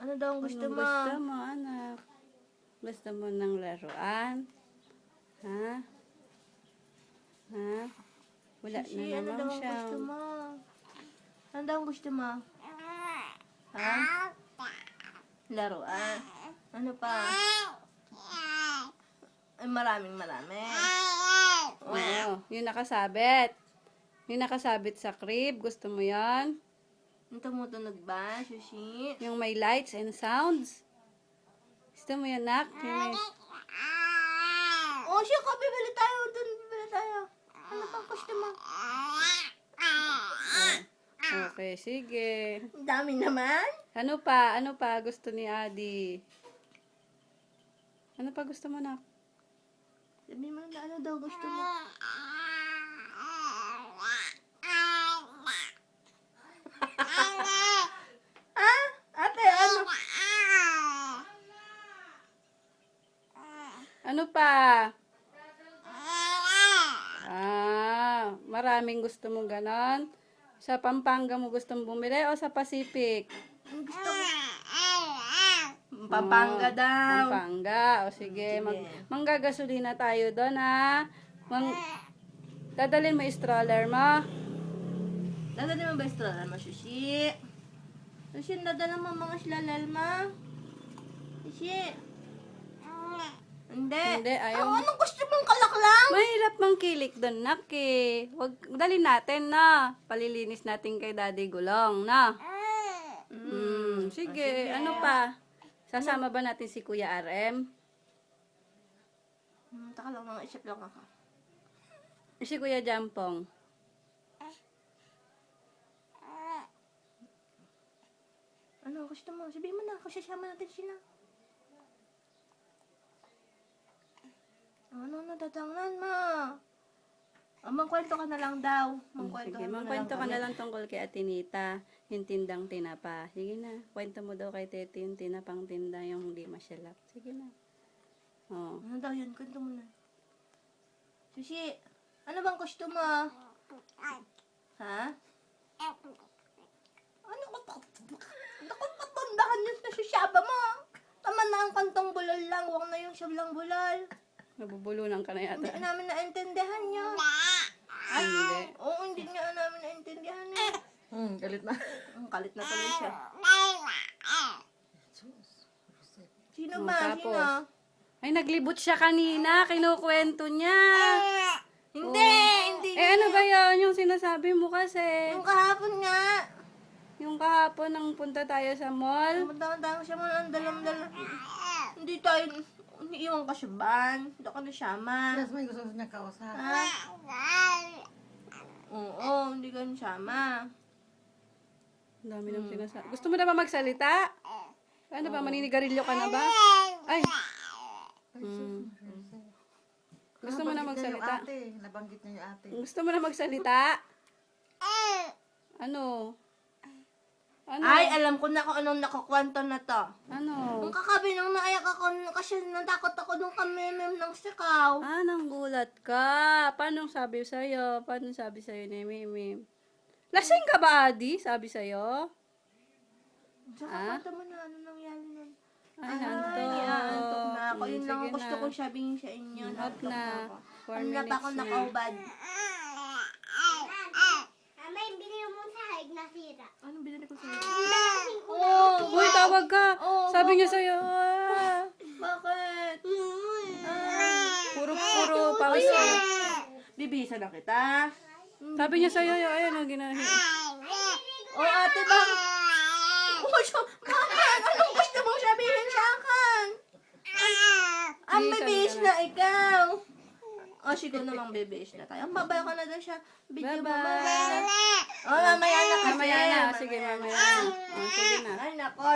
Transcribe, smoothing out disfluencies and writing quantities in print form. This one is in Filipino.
Ano daw ang gusto Anong mo? gusto mo, anak? Gusto mo ng laruan? Ha? Ha? Wala na Sushi, ano daw naman ang siya. gusto mo? Ano daw ang gusto mo? Ha? Laruan. Ano pa? Ay, marami. Oo, yung nakasabit. Yung nakasabit sa crib. Gusto mo yan? Ang tumutunog ba, Sushi? Yung may lights and sounds. Gusto mo yan, nak? Yung may... Oh, siya ka, bibili tayo. Doon, bibili tayo. Ano pang gusto mo? Okay, sige. Ang dami naman. Ano pa? Ano pa gusto ni Adi? Ano pa gusto mo, nak? Sabi mo na ano daw gusto mo. Ah? Ate, ano? Ano pa? Maraming gusto mong ganon? Sa Pampanga mo gusto mong bumili o sa Pacific? Ang gusto mo? Pampanga daw. Pampanga. O sige, manggagasolina tayo doon, ha? Dadalhin mo yung stroller mo? Dadala mo ba yung stroller mo, Sushi? Sushi, dadala mo mga slalal mo? Sushi? Hindi. Hindi, ayaw mo. Anong gusto mong kalaklang? Mahirap mangkilik doon, nak, eh. Dali natin, na. Palilinis natin kay Daddy Gulong, na. Sige, ano pa? Sasama ba natin si Kuya RM? Taka lang, mga isip lang ako. Si Kuya Jampong? Ano gusto mo? Sabihin mo na, kasi sasama natin sila. Ano, natatanglan mo? Mangkwento ka na lang daw. Sige, mangkwento ka na lang tungkol kay Atinita, yung tindang tinapa. Sige na, kwento mo daw kay Tete yung tinapang tinda, yung hindi masyalap. Sige na. Oh. Ano daw yun? Kwento mo na. Sushi, ano bang gusto mo? Ha? Ano ko? Naku, patundahan yun sa susyaba mo. Tama na ang kantong bulal lang. Huwag na yung siyablang bulal. Nabubulunan ka na Hindi yata. namin naintindihan yun. Ay, hindi. Oo, hindi nga namin naintindihan eh. Galit na. Ang kalit na tuloy siya. Sino Oh, ba? tapos? Sino? Ay, naglibot siya kanina. Kinukwento niya. Hindi, hindi. Ano ba yun? Yung sinasabi mo kasi. Yung kahapon nga. Yung kahapon nang punta tayo sa mall. Pumunta siya mo ng dalam-dalam. Hindi tayo, iiwan ka siya ban. Hindi ka na siyama. Yes, may gusto niya kausap. Ha? Oo, hindi ka na siyama. Ang dami nang sinasabi. Gusto mo na ba magsalita? Ano ba? Maninigarilyo ka na ba? Ay. Gusto mo na magsalita? Nabanggit niya yung ate. Gusto mo na magsalita? Ano? Ano? Ay, alam ko na kung anong nakakwento na to. Ano? Nung kakabi nang naiyak ako kasi natakot ako nung kamemem ng sikaw. Nanggulat ka. Paano sabi sa'yo? Paano sabi sa'yo ni Mimi? Lasing ka ba, Adi? Sabi sa'yo? Saka kwento mo na ano nangyari nun. Ay, hanto. Antok na ako. Yun lang ang Sige gusto na. kong sabihin sa inyo. Hot Antok na. ako. 4 Ang minutes ako na. nakaubad. May binili mo sa haig na sira. Anong binili ko sa'yo? Oh, Uy, tawag ka. Oh, Sabi niya sa'yo, Bakit? puro pauso. Bibisa na kita. Sabi niya sa'yo, ayun, ang ginahi. Oh, ate ba? Oh, bakit? Anong gusto mong sabihin sa akin? Ang Sige, bibis sabi ka na ikaw. Oh, siguro namang bibis na tayo. Mabaya ka na doon siya. Video mo Bye-bye. Oh, mamaya na kasi. Mamaya na. Sige, mamaya na. Oh, sige na. Ay, nako.